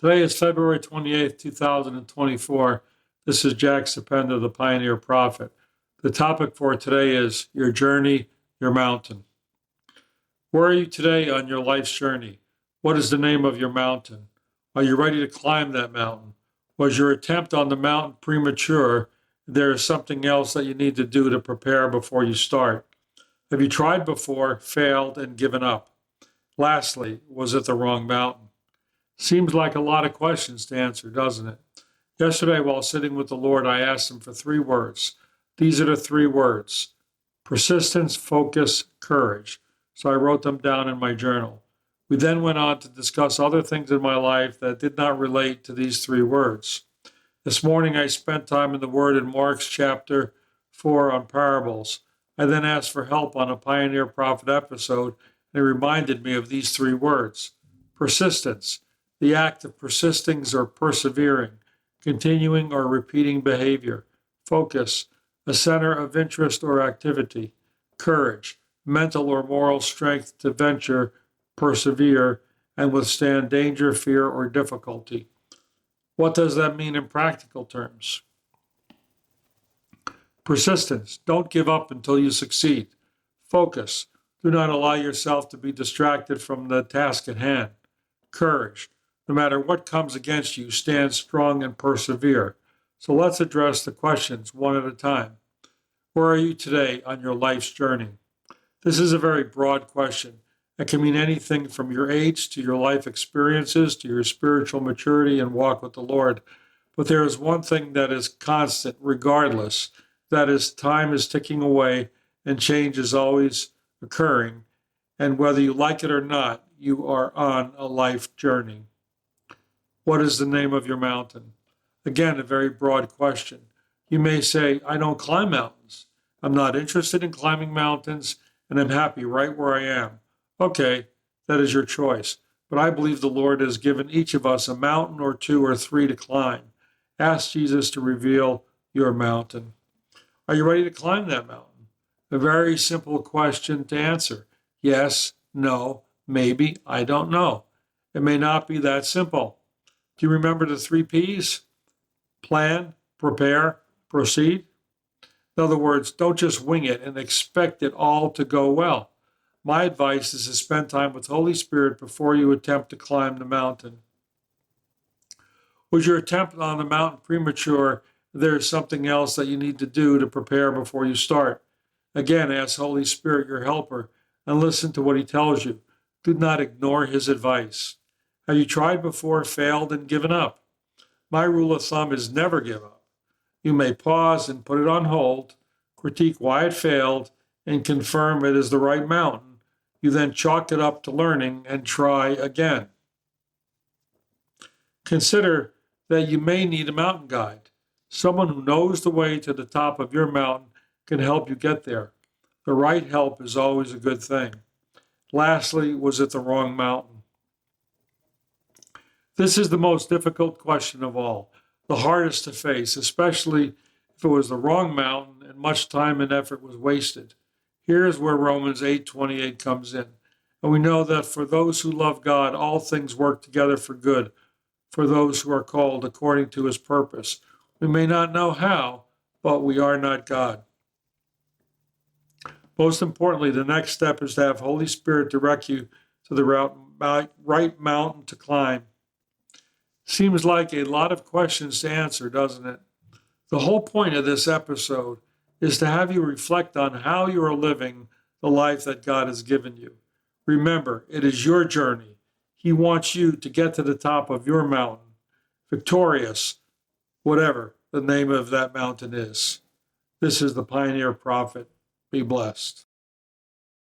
Today is February 28th, 2024. This is Jack Sependa, the Pioneer Prophet. The topic for today is your journey, your mountain. Where are you today on your life's journey? What is the name of your mountain? Are you ready to climb that mountain? Was your attempt on the mountain premature? There is something else that you need to do to prepare before you start. Have you tried before, failed, and given up? Lastly, was it the wrong mountain? Seems like a lot of questions to answer, doesn't it? Yesterday, while sitting with the Lord, I asked him for 3 words. These are the 3 words: persistence, focus, courage. So I wrote them down in my journal. We then went on to discuss other things in my life that did not relate to these 3 words. This morning, I spent time in the Word in Mark's chapter 4 on parables. I then asked for help on a Pioneer Prophet episode, and it reminded me of these 3 words: persistence, the act of persisting or persevering, continuing or repeating behavior; focus, a center of interest or activity; courage, mental or moral strength to venture, persevere, and withstand danger, fear, or difficulty. What does that mean in practical terms? Persistence, don't give up until you succeed. Focus, do not allow yourself to be distracted from the task at hand. Courage, no matter what comes against you, stand strong and persevere. So let's address the questions one at a time. Where are you today on your life's journey? This is a very broad question. It can mean anything from your age to your life experiences to your spiritual maturity and walk with the Lord. But there is one thing that is constant regardless. That is, time is ticking away and change is always occurring. And whether you like it or not, you are on a life journey. What is the name of your mountain? Again, a very broad question. You may say, I don't climb mountains. I'm not interested in climbing mountains, and I'm happy right where I am. Okay, that is your choice. But I believe the Lord has given each of us a mountain or 2 or 3 to climb. Ask Jesus to reveal your mountain. Are you ready to climb that mountain? A very simple question to answer. Yes, no, maybe, I don't know. It may not be that simple. Do you remember the 3 P's? Plan, prepare, proceed. In other words, don't just wing it and expect it all to go well. My advice is to spend time with Holy Spirit before you attempt to climb the mountain. Was your attempt on the mountain premature? There is something else that you need to do to prepare before you start. Again, ask Holy Spirit, your helper, and listen to what he tells you. Do not ignore his advice. Have you tried before, failed, and given up? My rule of thumb is never give up. You may pause and put it on hold, critique why it failed, and confirm it is the right mountain. You then chalk it up to learning and try again. Consider that you may need a mountain guide. Someone who knows the way to the top of your mountain can help you get there. The right help is always a good thing. Lastly, was it the wrong mountain? This is the most difficult question of all, the hardest to face, especially if it was the wrong mountain and much time and effort was wasted. Here's where Romans 8:28 comes in. And we know that for those who love God, all things work together for good, for those who are called according to his purpose. We may not know how, but we are not God. Most importantly, the next step is to have Holy Spirit direct you to the right mountain to climb. Seems like a lot of questions to answer, doesn't it? The whole point of this episode is to have you reflect on how you are living the life that God has given you. Remember, it is your journey. He wants you to get to the top of your mountain, victorious, whatever the name of that mountain is. This is the Pioneer Prophet. Be blessed.